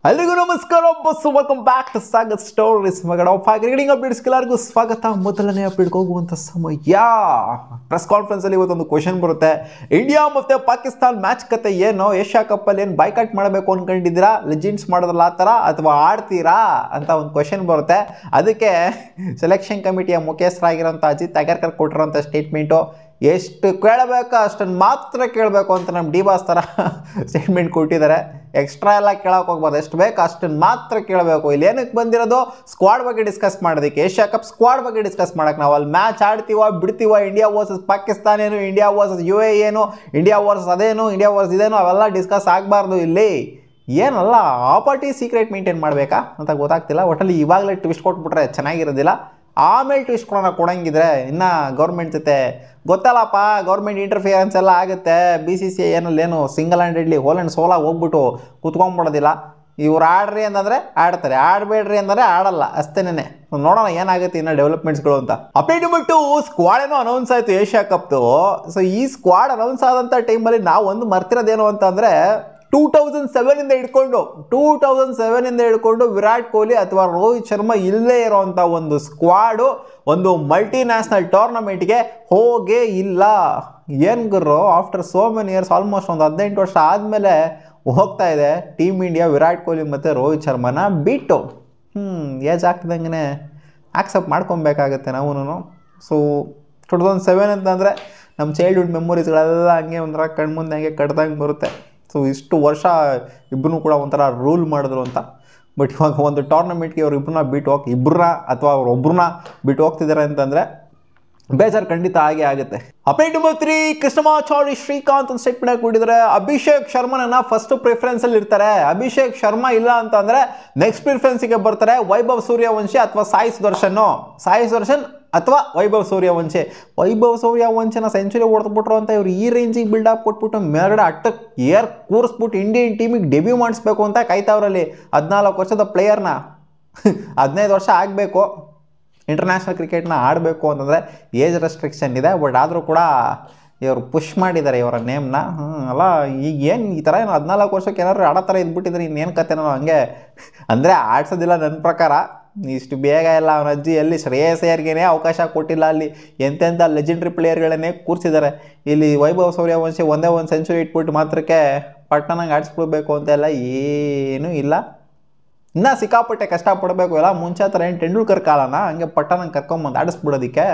ಎಲ್ರಿಗೂ ನಮಸ್ಕಾರ boss welcome back to Sagar stories ಮಗಡ ಕ್ರಿಕೆಟಿಂಗ್ ಅಪ್ಡೇಟ್ಸ್ ಎಲ್ಲರಿಗೂ ಸ್ವಾಗತ. ಮೊದಲನೇ ಅಪ್ಡೇಟ್ಗೆ ಹೋಗುವಂಥ ಸಮಯ. ಪ್ರೆಸ್ ಕಾನ್ಫರೆನ್ಸಲ್ಲಿ ಇವತ್ತೊಂದು ಕ್ವೆಶನ್ ಬರುತ್ತೆ. ಇಂಡಿಯಾ ಮತ್ತು ಪಾಕಿಸ್ತಾನ್ ಮ್ಯಾಚ್ ಕತೆ ಏನು? ಏಷ್ಯಾ ಕಪ್ಪಲ್ಲಿ ಏನು ಬೈಕಾಟ್ ಮಾಡಬೇಕು ಅಂದ್ಕೊಂಡಿದ್ದೀರಾ? ಲೆಜೆಂಡ್ಸ್ ಮಾಡೋದ್ರಲ್ಲ ಆ ಥರ ಅಥವಾ ಆಡ್ತೀರಾ ಅಂತ ಒಂದು ಕ್ವೆಶನ್ ಬರುತ್ತೆ. ಅದಕ್ಕೆ ಸೆಲೆಕ್ಷನ್ ಕಮಿಟಿಯ ಮುಖ್ಯಸ್ಥರಾಗಿರೋಂಥ ಅಜಿತ್ ಅಗರ್ಕರ್ ಕೊಟ್ಟಿರೋಂಥ ಸ್ಟೇಟ್ಮೆಂಟು ಎಷ್ಟು ಕೇಳಬೇಕು ಅಷ್ಟನ್ನು ಮಾತ್ರ ಕೇಳಬೇಕು ಅಂತ ನಮ್ಮ ಡಿ ಬಾಸ್ ಥರ ಸ್ಟೇಟ್ಮೆಂಟ್ ಕೊಟ್ಟಿದ್ದಾರೆ. ಎಕ್ಸ್ಟ್ರಾ ಎಲ್ಲ ಕೇಳೋಕೆ ಹೋಗ್ಬಾರ್ದು, ಎಷ್ಟು ಬೇಕು ಅಷ್ಟನ್ನು ಮಾತ್ರ ಕೇಳಬೇಕು. ಇಲ್ಲಿ ಏನಕ್ಕೆ ಬಂದಿರೋದು? ಸ್ಕ್ವಾಡ್ ಬಗ್ಗೆ ಡಿಸ್ಕಸ್ ಮಾಡೋದಕ್ಕೆ, ಏಷ್ಯಾ ಕಪ್ ಸ್ಕ್ವಾಡ್ ಬಗ್ಗೆ ಡಿಸ್ಕಸ್ ಮಾಡೋಕ್ಕೆ. ನಾವು ಅಲ್ಲಿ ಮ್ಯಾಚ್ ಆಡ್ತೀವ ಬಿಡ್ತೀವ, ಇಂಡಿಯಾ ವರ್ಸಸ್ ಪಾಕಿಸ್ತಾನ ಏನು, ಇಂಡಿಯಾ ವರ್ಸಸ್ UAE ಏನು, ಇಂಡಿಯಾ ವರ್ಸಸ್ ಅದೇನು, ಇಂಡಿಯಾ ವರ್ಸಸ್ ಇದೇನು, ಅವೆಲ್ಲ ಡಿಸ್ಕಸ್ ಆಗಬಾರ್ದು ಇಲ್ಲಿ. ಏನಲ್ಲ ಆಪರ್ಟಿ ಸೀಕ್ರೆಟ್ ಮೇಂಟೈನ್ ಮಾಡಬೇಕಾ ಅಂತ ಗೊತ್ತಾಗ್ತಿಲ್ಲ. ಒಟ್ಟಲ್ಲಿ ಇವಾಗಲೇ ಟ್ವಿಸ್ಟ್ ಕೊಟ್ಬಿಟ್ರೆ ಚೆನ್ನಾಗಿರೋದಿಲ್ಲ. ಆಮೇಲೆ ಟ್ವಿಸ್ಟ್ ಕೊಡೋಂಗಿದ್ರೆ ಇನ್ನು ಗೌರ್ಮೆಂಟ್ ಜೊತೆ ಗೊತ್ತಲ್ಲಪ್ಪ, ಗೌರ್ಮೆಂಟ್ ಇಂಟರ್ಫಿಯರೆನ್ಸ್ ಎಲ್ಲ ಆಗುತ್ತೆ. BCCI ಏನೇನು ಸಿಂಗಲ್ ಹ್ಯಾಂಡೆಡ್ಲಿ ಹೋಲ್ ಆ್ಯಂಡ್ ಸೋಲಾಗಿ ಹೋಗ್ಬಿಟ್ಟು ಕೂತ್ಕೊಂಡ್ಬಿಡೋದಿಲ್ಲ. ಇವ್ರು ಆಡ್ರಿ ಅಂತಂದರೆ ಆಡ್ತಾರೆ, ಆಡಬೇಡ್ರಿ ಅಂದರೆ ಆಡಲ್ಲ, ಅಷ್ಟೇನೆ. ನೋಡೋಣ ಏನಾಗುತ್ತೆ ಇನ್ನು ಡೆವಲಪ್ಮೆಂಟ್ಸ್ಗಳು ಅಂತ. ಅಪ್ಡೇಟ್ ಬಿಟ್ಟು ಸ್ಕ್ವಾಡ್ ಏನೋ ಅನೌನ್ಸ್ ಆಯಿತು ಏಷ್ಯಾ ಕಪ್ದು. ಸೊ ಈ ಸ್ಕ್ವಾಡ್ ಅನೌನ್ಸ್ ಆದಂಥ ಟೈಮಲ್ಲಿ ನಾವು ಒಂದು ಮರ್ತಿರೋದೇನು ಅಂತಂದರೆ 2007 ಹಿಡ್ಕೊಂಡು ವಿರಾಟ್ ಕೊಹ್ಲಿ ಅಥವಾ ರೋಹಿತ್ ಶರ್ಮಾ ಇಲ್ಲೇ ಇರೋವಂಥ ಒಂದು ಸ್ಕ್ವಾಡು ಒಂದು ಮಲ್ಟಿ ನ್ಯಾಷನಲ್ ಟೂರ್ನಮೆಂಟ್ಗೆ ಹೋಗೇ ಇಲ್ಲ. ಏನು ಗುರು, after so many years, almost ಒಂದು 18 ವರ್ಷ ಆದಮೇಲೆ ಹೋಗ್ತಾ ಇದೆ ಟೀಮ್ ಇಂಡಿಯಾ ವಿರಾಟ್ ಕೊಹ್ಲಿ ಮತ್ತು ರೋಹಿತ್ ಶರ್ಮಾನ ಬಿಟ್ಟು. ಏಜ್ ಆಗ್ತಿದ್ದಂಗೆ ಆಕ್ಸೆಪ್ಟ್ ಮಾಡ್ಕೊಬೇಕಾಗತ್ತೆ ನಾವು. ಸೊ 2007 ಅಂತಂದರೆ ನಮ್ಮ ಚೈಲ್ಡ್ಹುಡ್ ಮೆಮೊರೀಸ್ಗಳೆಲ್ಲ ಹಂಗೆ ಒಂಥರ ಕಣ್ಮುಂದೆ ಹಂಗೆ ಕಟ್ದಂಗೆ ಬರುತ್ತೆ. ಸೊ ಇಷ್ಟು ವರ್ಷ ಇಬ್ಬರೂ ಕೂಡ ಒಂಥರ ರೂಲ್ ಮಾಡಿದ್ರು ಅಂತ. ಬಟ್ ಇವಾಗ ಒಂದು ಟೂರ್ನಮೆಂಟ್ಗೆ ಅವ್ರು ಇಬ್ಬರನ್ನ ಅಥವಾ ಅವರೊಬ್ಬರನ್ನ ಬಿಟ್ಟು ಹೋಗ್ತಿದ್ದಾರೆ ಅಂತಂದರೆ ಬೇಜಾರು ಖಂಡಿತ ಆಗೇ ಆಗುತ್ತೆ. ಅಪ್ಡೇಟ್ ನಂಬರ್ 3, ಕೃಷ್ಣಮಾಚಾರಿ ಶ್ರೀಕಾಂತ್ ಒಂದು ಸ್ಟೇಟ್ಮೆಂಟ್ ಕೊಟ್ಟಿದ್ದಾರೆ. ಅಭಿಷೇಕ್ ಶರ್ಮನನ್ನ ಫಸ್ಟ್ ಪ್ರಿಫರೆನ್ಸಲ್ಲಿ ಇರ್ತಾರೆ. ಅಭಿಷೇಕ್ ಶರ್ಮಾ ಇಲ್ಲ ಅಂತಂದರೆ ನೆಕ್ಸ್ಟ್ ಪ್ರಿಫರೆನ್ಸಿಗೆ ಬರ್ತಾರೆ ವೈಭವ್ ಸೂರ್ಯವಂಶಿ ಅಥವಾ ಸಾಯಿ ಸುದರ್ಶನ್ ಅಥವಾ ವೈಭವ್ ಸೂರ್ಯವಂಶಿನ ಸೆಂಚುರಿ ಹೊಡೆದ್ಬಿಟ್ರು ಅಂತ ಇವ್ರು ಈ ರೇಂಜಿಗೆ ಬಿಲ್ಡಪ್ ಕೊಟ್ಬಿಟ್ಟು ಮೇಲ್ಗಡೆ ಅಟ್ಟಕ್ಕೆ ಕೂರಿಸ್ಬಿಟ್ಟು ಇಂಡಿಯನ್ ಟೀಮಿಗೆ ಡೆಬ್ಯೂ ಮಾಡಿಸ್ಬೇಕು ಅಂತ ಕಾಯ್ತಾವ್ರಲ್ಲಿ. 14 ವರ್ಷದ ಪ್ಲೇಯರ್ನ 15 ವರ್ಷ ಆಗಬೇಕು ಇಂಟರ್ನ್ಯಾಷನಲ್ ಕ್ರಿಕೆಟ್ನ ಆಡಬೇಕು ಅಂತಂದರೆ ಏಜ್ ರೆಸ್ಟ್ರಿಕ್ಷನ್ ಇದೆ. ಬಟ್ ಆದರೂ ಕೂಡ ಇವರು ಪುಷ್ ಮಾಡಿದ್ದಾರೆ ಇವರ ನೇಮ್ನ. ಅಲ್ಲ ಈಗ ಏನು ಈ ಥರ ಏನು 14 ವರ್ಷಕ್ಕೆ ಏನಾದ್ರು ಆಡೋ ಥರ ಇದ್ಬಿಟ್ಟಿದ್ರೆ ಇನ್ನೇನು ಕತೆ ನಾನು ಹಂಗೆ ಅಂದರೆ ಆಡ್ಸೋದಿಲ್ಲ ನನ್ನ ಪ್ರಕಾರ. ಇಷ್ಟು ಬೇಗ ಎಲ್ಲ ಅವನ ಅಜ್ಜಿ ಎಲ್ಲಿ ಶ್ರೇಯಸ್ ಅಯ್ಯರ್ಗೇ ಅವಕಾಶ ಕೊಟ್ಟಿಲ್ಲ. ಅಲ್ಲಿ ಎಂತೆಂಥ ಲೆಜೆಂಡ್ರಿ ಪ್ಲೇಯರ್ಗಳನ್ನೇ ಕೂರಿಸಿದ್ದಾರೆ. ಇಲ್ಲಿ ವೈಭವ್ ಸೂರ್ಯವಂಶಿ ಒಂದೇ ಒಂದು ಸೆಂಚುರಿ ಇಟ್ಬಿಟ್ಟು ಮಾತ್ರಕ್ಕೆ ಪಟ್ಟಣಂಗೆ ಆಡಿಸ್ಬಿಡ್ಬೇಕು ಅಂತೆಲ್ಲ ಏನೂ ಇಲ್ಲ. ಇನ್ನೂ ಸಿಕ್ಕಾಪಟ್ಟೆ ಕಷ್ಟಪಡಬೇಕು. ಎಲ್ಲ ಮುಂಚೆ ಥರ ಏನು ಟೆಂಡೂಲ್ಕರ್ ಕಾಲನ ಹಂಗೆ ಪಟ್ಟಣಂಗೆ ಕರ್ಕೊಂಬಂದು ಆಡಿಸ್ಬಿಡೋದಕ್ಕೆ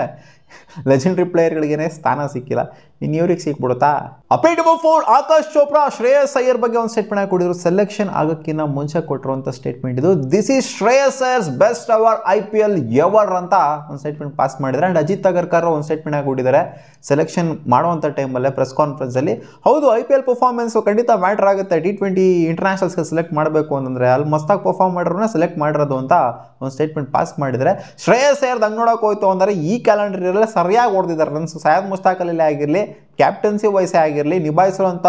ಲೆಜೆಂಡ್ರಿ ಪ್ಲೇಯರ್ಗಳಿಗೇನೆ ಸ್ಥಾನ ಸಿಕ್ಕಿಲ್ಲ, ಇನ್ನು ಇವ್ರಿಗೆ ಸಿಕ್ಬಿಡುತ್ತಾ? ಅಪ್ಡೇಟ್ ನಂಬರ್ 4, ಆಕಾಶ್ ಚೋಪ್ರಾ ಶ್ರೇಯಸ್ ಅಯ್ಯರ್ ಬಗ್ಗೆ ಒಂದು ಸ್ಟೇಟ್ಮೆಂಟ್ ಕೊಟ್ಟಿದ್ರು. ಸೆಲೆಕ್ಷನ್ ಆಗೋಕ್ಕಿಂತ ಮುಂಚೆ ಕೊಟ್ಟಿರುವಂಥ ಸ್ಟೇಟ್ಮೆಂಟ್ ಇದು. This is Shreyas Iyer's best hour IPL ever ಅಂತ ಒಂದು ಸ್ಟೇಟ್ಮೆಂಟ್ ಪಾಸ್ ಮಾಡಿದ್ದಾರೆ. ಆ್ಯಂಡ್ ಅಜಿತ್ ಅಗರ್ಕರ್ ಒಂದು ಸ್ಟೇಟ್ಮೆಂಟ್ ಕೊಟ್ಟಿದ್ದಾರೆ ಸೆಲೆಕ್ಷನ್ ಮಾಡುವಂಥ ಟೈಮಲ್ಲೇ ಪ್ರೆಸ್ ಕಾನ್ಫರೆನ್ಸಲ್ಲಿ. ಹೌದು, IPL ಪರ್ಫಾರ್ಮೆನ್ಸು ಖಂಡಿತ ಮ್ಯಾಟ್ರ್ ಆಗುತ್ತೆ. T20 ಇಂಟರ್ನ್ಯಾಷನಲ್ಸ್ಗೆ ಸೆಲೆಕ್ಟ್ ಮಾಡಬೇಕು ಅಂತಂದರೆ ಅಲ್ಲಿ ಮಸ್ತಾಗಿ ಪರ್ಫಾರ್ಮ್ ಮಾಡಿರೋನ್ನ ಸೆಲೆಕ್ಟ್ ಮಾಡಿರೋದು ಅಂತ ಒಂದು ಸ್ಟೇಟ್ಮೆಂಟ್ ಪಾಸ್ ಮಾಡಿದರೆ. ಶ್ರೇಯಸ್ ಅಯ್ಯರ್ದು ಹಂಗೆ ನೋಡೋಕೆ ಹೋಯ್ತು ಅಂದರೆ ಈ ಕ್ಯಾಲೆಂಡರ್ ಸರಿಯಾಗಿ ಹೊಡೆದಿದ್ದಾರೆ ರನ್ಸ್. ಸೈಯದ್ ಮುಷ್ತಾಕ್ ಅಲಿ ಆಗಿರಲಿ, ಕ್ಯಾಪ್ಟನ್ಸಿ ವಯಸ್ಸೇ ಆಗಿರಲಿ, ನಿಭಾಯಿಸಿರುವಂಥ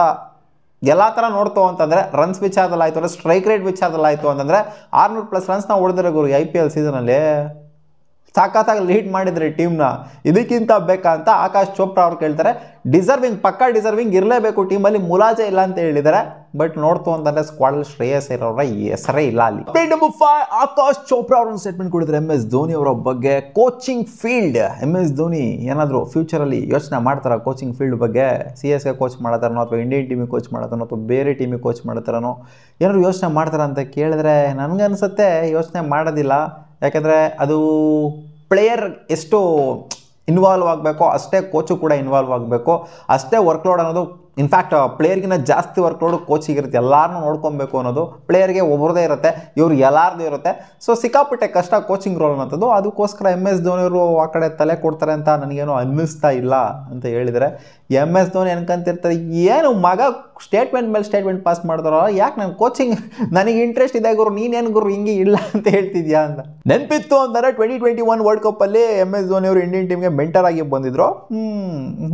ಎಲ್ಲ ಥರ ನೋಡ್ತು ಅಂತಂದರೆ ರನ್ಸ್ ವಿಚಾರದಲ್ಲಿ ಆಯಿತು ಅಂದರೆ ಸ್ಟ್ರೈಕ್ ರೇಟ್ ವಿಚಾರದಲ್ಲಿ ಆಯಿತು ಅಂತಂದರೆ 600+ ರನ್ಸ್ನ ಹೊಡೆದಿರೋ ಗುರು IPL ಸೀಸನಲ್ಲಿ. ಸಾಕಾಗಿ ಲೀಡ್ ಮಾಡಿದರೆ ಟೀಮ್ನ. ಇದಕ್ಕಿಂತ ಬೇಕಾ ಅಂತ ಆಕಾಶ್ ಚೋಪ್ರಾ ಅವ್ರು ಕೇಳ್ತಾರೆ. ಪಕ್ಕಾ ಡಿಸರ್ವಿಂಗ್ ಇರಲೇಬೇಕು ಟೀಮಲ್ಲಿ, ಮುಲಾಜೆ ಇಲ್ಲ ಅಂತ ಹೇಳಿದ್ದಾರೆ. ಬಟ್ ನೋಡ್ತು ಅಂತಂದರೆ ಸ್ಕ್ವಾಡಲ್ಲಿ ಶ್ರೇಯಸ್ ಅಯ್ಯರ್ ಅವರ ಹೆಸರೇ ಇಲ್ಲ ಅಲ್ಲಿ. ಅಪ್ಡೇಟ್ ನಂಬರ್ 5, ಆಕಾಶ್ ಚೋಪ್ರಾ ಅವರು ಸ್ಟೇಟ್ಮೆಂಟ್ ಕೊಡಿದ್ರೆ MS ಧೋನಿ ಅವರ ಬಗ್ಗೆ. ಕೋಚಿಂಗ್ ಫೀಲ್ಡ್, MS ಧೋನಿ ಏನಾದರೂ ಫ್ಯೂಚರಲ್ಲಿ ಯೋಚನೆ ಮಾಡ್ತಾರ ಕೋಚಿಂಗ್ ಫೀಲ್ಡ್ ಬಗ್ಗೆ? CSK ಕೋಚ್ ಮಾಡತ್ತಾರನೋ ಅಥವಾ ಇಂಡಿಯನ್ ಟೀಮಿಗೆ ಕೋಚ್ ಮಾಡತ್ತಾರನೋ ಅಥವಾ ಬೇರೆ ಟೀಮಿಗೆ ಕೋಚ್ ಮಾಡ್ತಾರನೋ ಏನಾದ್ರು ಯೋಚನೆ ಮಾಡ್ತಾರ ಅಂತ ಕೇಳಿದ್ರೆ ನನಗನ್ಸುತ್ತೆ ಯೋಚನೆ ಮಾಡೋದಿಲ್ಲ. ಯಾಕೆಂದರೆ ಅದು ಪ್ಲೇಯರ್ ಎಷ್ಟು ಇನ್ವಾಲ್ವ್ ಆಗಬೇಕೋ ಅಷ್ಟೇ ಕೋಚು ಕೂಡ ಇನ್ವಾಲ್ವ್ ಆಗಬೇಕು. ಅಷ್ಟೇ ವರ್ಕ್ಲೋಡ್ ಅನ್ನೋದು ಇನ್ಫ್ಯಾಕ್ಟ್ ಪ್ಲೇಯರ್ಗಿಂತ ಜಾಸ್ತಿ ವರ್ಕ್ಲೋಡು ಕೋಚಿಗೆ ಇರುತ್ತೆ. ಎಲ್ಲರನ್ನೂ ನೋಡ್ಕೊಬೇಕು ಅನ್ನೋದು ಪ್ಲೇಯರ್ಗೆ ಒಬ್ಬರದೇ ಇರುತ್ತೆ, ಇವ್ರು ಎಲ್ಲಾರ್ದು ಇರುತ್ತೆ. ಸೊ ಸಿಕ್ಕಾಪಟ್ಟೆ ಕಷ್ಟ ಕೋಚಿಂಗ್ ರೋಲ್ ಅನ್ನೋದು. ಅದಕ್ಕೋಸ್ಕರ MS ಧೋನಿಯವರು ಆ ಕಡೆ ತಲೆ ಕೊಡ್ತಾರೆ ಅಂತ ನನಗೇನು ಅನ್ನಿಸ್ತಾ ಇಲ್ಲ ಅಂತ ಹೇಳಿದರೆ. MS ಧೋನಿ ಅನ್ಕೊಂತಿರ್ತಾರೆ ಏನು ಮಗ ಸ್ಟೇಟ್ಮೆಂಟ್ ಮೇಲೆ ಸ್ಟೇಟ್ಮೆಂಟ್ ಪಾಸ್ ಮಾಡ್ತಾರೋ, ಯಾಕೆ ನಾನು ಕೋಚಿಂಗ್ ನನಗೆ ಇಂಟ್ರೆಸ್ಟ್ ಇದೆ ಗುರು, ನೀನೇನು ಗುರು ಹಿಂಗೆ ಇಲ್ಲ ಅಂತ ಹೇಳ್ತಿದ್ಯಾ ಅಂತ. ನೆನಪಿತ್ತು ಅಂದರೆ 2021 ವರ್ಲ್ಡ್ ಕಪ್ಪಲ್ಲಿ MS ಧೋನಿಯವರು ಇಂಡಿಯನ್ ಟೀಮ್ಗೆ ಮೆಂಟರ್ ಆಗಿ ಬಂದಿದ್ರು.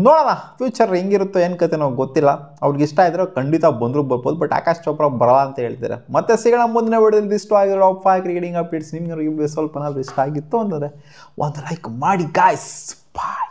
ನೋಡೋಣ ಫ್ಯೂಚರ್ ಹೆಂಗಿರುತ್ತೋ ಏನು ಕತೆ ನಾವು ಗೊತ್ತಿಲ್ಲ. ಅವ್ರಿಗೆ ಇಷ್ಟ ಇದ್ರೆ ಖಂಡಿತ ಬರ್ಬೋದು. ಬಟ್ ಆಕಾಶ್ ಚೋಪ್ರಾ ಬರಲ್ಲ ಅಂತ ಹೇಳ್ತಾರೆ. ಮತ್ತೆ ಸಿಗೋಣ ಮುಂದಿನ ವಿಡಿಯೋದಲ್ಲಿ. ಇಷ್ಟ ಆಗಿರೋ ಕ್ರಿಕೆಟಿಂಗ್ ಅಪ್ಡೇಟ್ಸ್ ನಿಮ್ಗೆ ಸ್ವಲ್ಪ ಇಷ್ಟ ಆಗಿತ್ತು ಅಂದರೆ ಒಂದು ಲೈಕ್ ಮಾಡಿ ಗಾಯ್ಸ್. ಬಾಯ್.